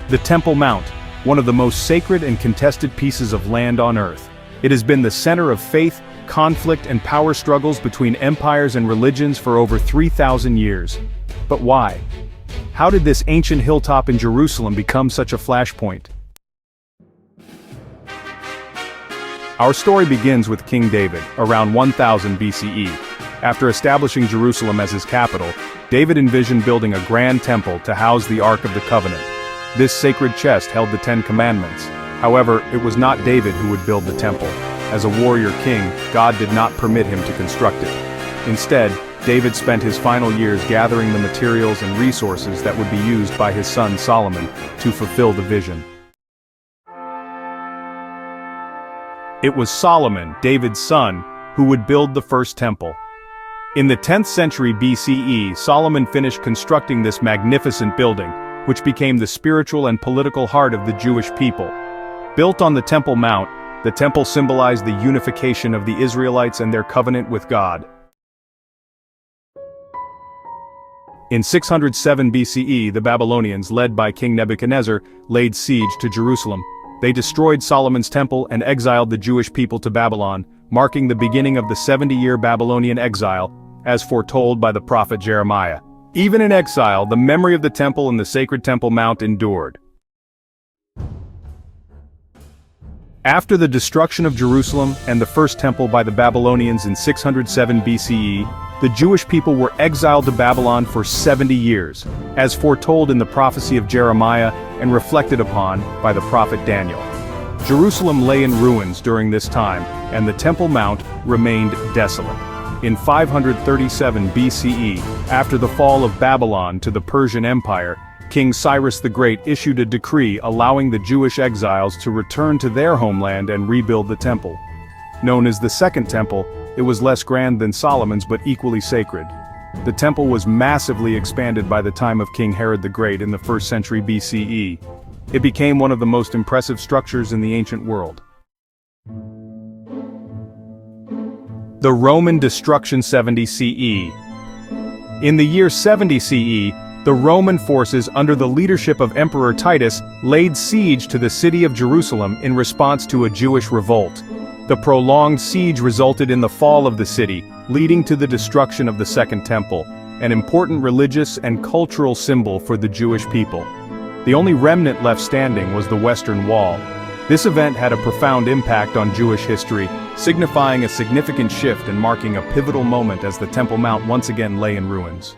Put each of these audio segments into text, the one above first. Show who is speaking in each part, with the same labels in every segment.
Speaker 1: The Temple Mount, one of the most sacred and contested pieces of land on Earth. It has been the center of faith, conflict and power struggles between empires and religions for over 3,000 years. But why? How did this ancient hilltop in Jerusalem become such a flashpoint? Our story begins with King David, around 1000 BCE. After establishing Jerusalem as his capital, David envisioned building a grand temple to house the Ark of the Covenant. This sacred chest held the Ten Commandments. However, it was not David who would build the temple. As a warrior king, God did not permit him to construct it. Instead, David spent his final years gathering the materials and resources that would be used by his son Solomon to fulfill the vision. It was Solomon, David's son, who would build the first temple. In the 10th century BCE, Solomon finished constructing this magnificent building, which became the spiritual and political heart of the Jewish people. Built on the Temple Mount, the temple symbolized the unification of the Israelites and their covenant with God. In 607 BCE, the Babylonians, led by King Nebuchadnezzar, laid siege to Jerusalem. They destroyed Solomon's temple and exiled the Jewish people to Babylon, marking the beginning of the 70-year Babylonian exile, as foretold by the prophet Jeremiah. Even in exile, the memory of the temple and the sacred Temple Mount endured. After the destruction of Jerusalem and the first temple by the Babylonians in 607 BCE, the Jewish people were exiled to Babylon for 70 years, as foretold in the prophecy of Jeremiah and reflected upon by the prophet Daniel. Jerusalem lay in ruins during this time, and the Temple Mount remained desolate. In 537 BCE, after the fall of Babylon to the Persian Empire, King Cyrus the Great issued a decree allowing the Jewish exiles to return to their homeland and rebuild the temple. Known as the Second Temple, it was less grand than Solomon's but equally sacred. The temple was massively expanded by the time of King Herod the Great in the 1st century BCE. It became one of the most impressive structures in the ancient world. The Roman destruction 70 CE. In the year 70 CE, the Roman forces under the leadership of Emperor Titus laid siege to the city of Jerusalem in response to a Jewish revolt. The prolonged siege resulted in the fall of the city, leading to the destruction of the Second Temple, an important religious and cultural symbol for the Jewish people. The only remnant left standing was the Western Wall. This event had a profound impact on Jewish history, signifying a significant shift and marking a pivotal moment as the Temple Mount once again lay in ruins.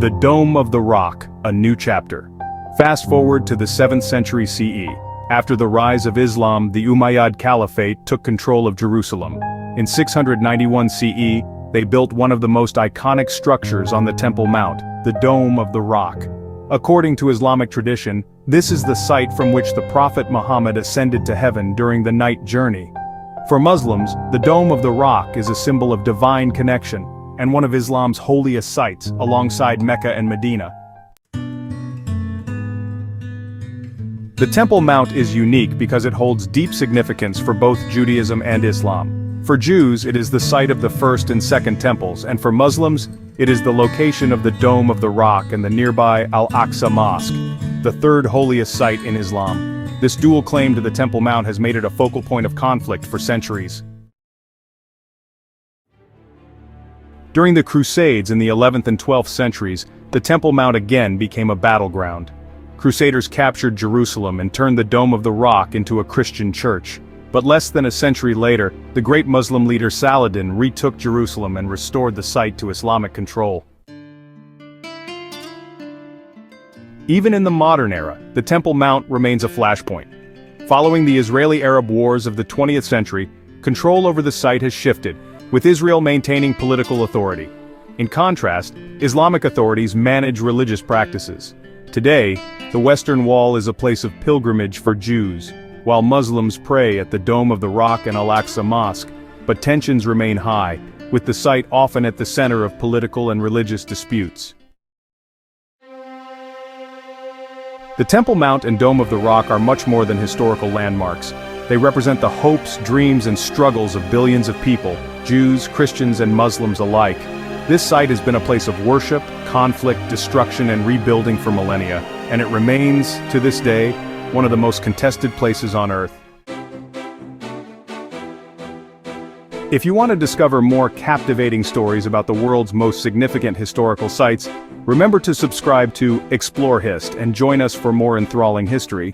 Speaker 1: The Dome of the Rock, a new chapter. Fast forward to the 7th century CE. After the rise of Islam, the Umayyad Caliphate took control of Jerusalem. In 691 CE, they built one of the most iconic structures on the Temple Mount, the Dome of the Rock. According to Islamic tradition, this is the site from which the Prophet Muhammad ascended to heaven during the night journey. For Muslims, the Dome of the Rock is a symbol of divine connection, and one of Islam's holiest sites, alongside Mecca and Medina. The Temple Mount is unique because it holds deep significance for both Judaism and Islam. For Jews, it is the site of the first and second temples, and for Muslims, it is the location of the Dome of the Rock and the nearby Al-Aqsa Mosque, the third holiest site in Islam. This dual claim to the Temple Mount has made it a focal point of conflict for centuries. During the Crusades in the 11th and 12th centuries, the Temple Mount again became a battleground. Crusaders captured Jerusalem and turned the Dome of the Rock into a Christian church. But less than a century later, the great Muslim leader Saladin retook Jerusalem and restored the site to Islamic control. Even in the modern era, the Temple Mount remains a flashpoint. Following the Israeli-Arab wars of the 20th century, control over the site has shifted, with Israel maintaining political authority. In contrast, Islamic authorities manage religious practices. Today, the Western Wall is a place of pilgrimage for Jews, while Muslims pray at the Dome of the Rock and Al-Aqsa Mosque, but tensions remain high, with the site often at the center of political and religious disputes. The Temple Mount and Dome of the Rock are much more than historical landmarks. They represent the hopes, dreams, and struggles of billions of people, Jews, Christians, and Muslims alike. This site has been a place of worship, conflict, destruction, and rebuilding for millennia, and it remains, to this day, one of the most contested places on Earth. If you want to discover more captivating stories about the world's most significant historical sites, remember to subscribe to ExploreHist and join us for more enthralling history.